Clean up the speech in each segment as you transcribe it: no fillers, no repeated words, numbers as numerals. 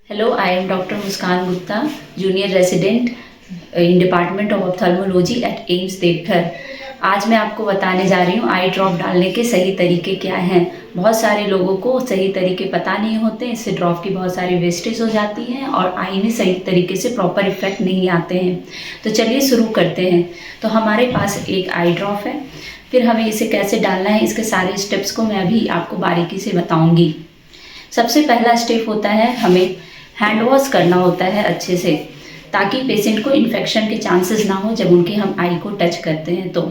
Hello, I am Dr. Muskan Gupta, Junior Resident in Department of Ophthalmology at AIIMS Deoghar. आज मैं आपको बताने जा रही हूँ आई ड्रॉप डालने के सही तरीके क्या हैं। बहुत सारे लोगों को सही तरीके पता नहीं होते, इससे ड्रॉप की बहुत सारी वेस्टेज हो जाती है और आई में सही तरीके से प्रॉपर इफेक्ट नहीं आते हैं। तो चलिए शुरू करते हैं। तो हमारे पास एक आई ड्रॉप है, फिर हमें इसे कैसे डालना है इसके सारे स्टेप्स को मैं अभी आपको बारीकी से बताऊँगी। सबसे पहला स्टेप होता है हमें हैंड वॉश करना होता है अच्छे से, ताकि पेशेंट को इन्फेक्शन के चांसेस ना हो जब उनके हम आई को टच करते हैं। तो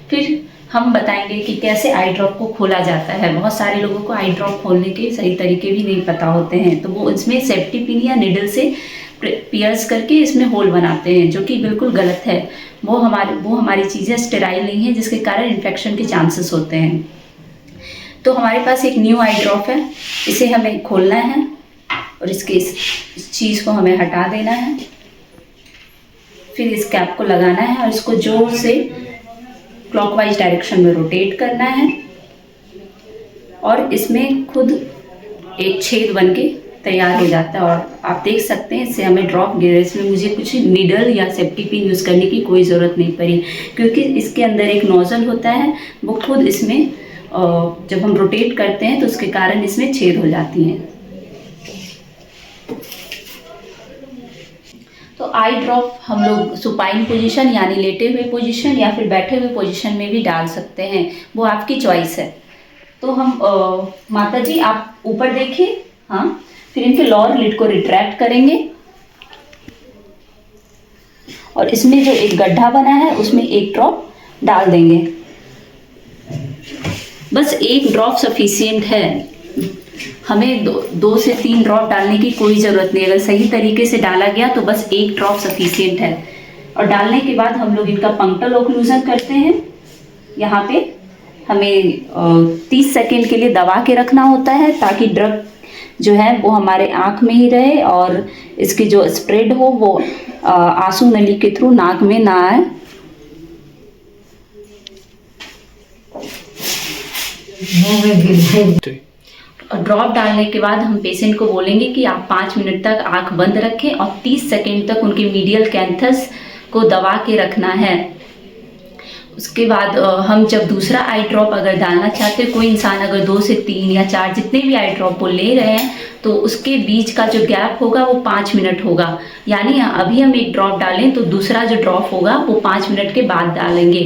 फिर हम बताएंगे कि कैसे आई ड्रॉप को खोला जाता है। बहुत सारे लोगों को आई ड्रॉप खोलने के सही तरीके भी नहीं पता होते हैं, तो वो इसमें सेफ्टी पिन या निडल से पियर्स करके इसमें होल बनाते हैं, जो कि बिल्कुल गलत है। वो हमारी चीज़ें स्टेराइल नहीं है, जिसके कारण इन्फेक्शन के चांसेस होते हैं। तो हमारे पास एक न्यू आई ड्रॉप है, इसे हमें खोलना है और इसके इस चीज़ को हमें हटा देना है। फिर इस कैप को लगाना है और इसको जोर से क्लॉकवाइज डायरेक्शन में रोटेट करना है और इसमें खुद एक छेद बन के तैयार हो जाता है। और आप देख सकते हैं इससे हमें ड्रॉप गिर, इसमें मुझे कुछ नीडल या सेफ्टी पिन यूज़ करने की कोई ज़रूरत नहीं पड़ी, क्योंकि इसके अंदर एक नोजल होता है, वो खुद इसमें जब हम रोटेट करते हैं तो उसके कारण इसमें छेद हो जाती हैं। तो आई ड्रॉप हम लोग सुपाइन पोजीशन यानी लेटे हुए पोजीशन या फिर बैठे हुए पोजीशन में भी डाल सकते हैं, वो आपकी चॉइस है। तो हम माता जी आप ऊपर देखिए, हाँ, फिर इनके लोअर लिड को रिट्रैक्ट करेंगे और इसमें जो एक गड्ढा बना है उसमें एक ड्रॉप डाल देंगे। बस एक ड्रॉप सफिशिएंट है, हमें दो से 3 ड्रॉप डालने की कोई ज़रूरत नहीं। अगर सही तरीके से डाला गया तो बस एक ड्रॉप सफिशिएंट है। और डालने के बाद हम लोग इनका पंक्चुअल ओक्लूजन करते हैं। यहाँ पे हमें 30 सेकेंड के लिए दबा के रखना होता है, ताकि ड्रग जो है वो हमारे आँख में ही रहे और इसकी जो स्प्रेड हो वो आंसू नली के थ्रू नाक में ना आए। ड्रॉप डालने के बाद हम पेशेंट को बोलेंगे कि आप 5 मिनट तक आंख बंद रखें और 30 सेकेंड तक उनके मीडियल कैंथस को दबा के रखना है। उसके बाद हम जब दूसरा आई ड्रॉप अगर डालना चाहते हैं, कोई इंसान अगर 2 से 3 या 4 जितने भी आई ड्रॉप वो ले रहे हैं, तो उसके बीच का जो गैप होगा वो 5 मिनट होगा। यानी अभी हम एक ड्रॉप डालें तो दूसरा जो ड्रॉप होगा वो 5 मिनट के बाद डालेंगे।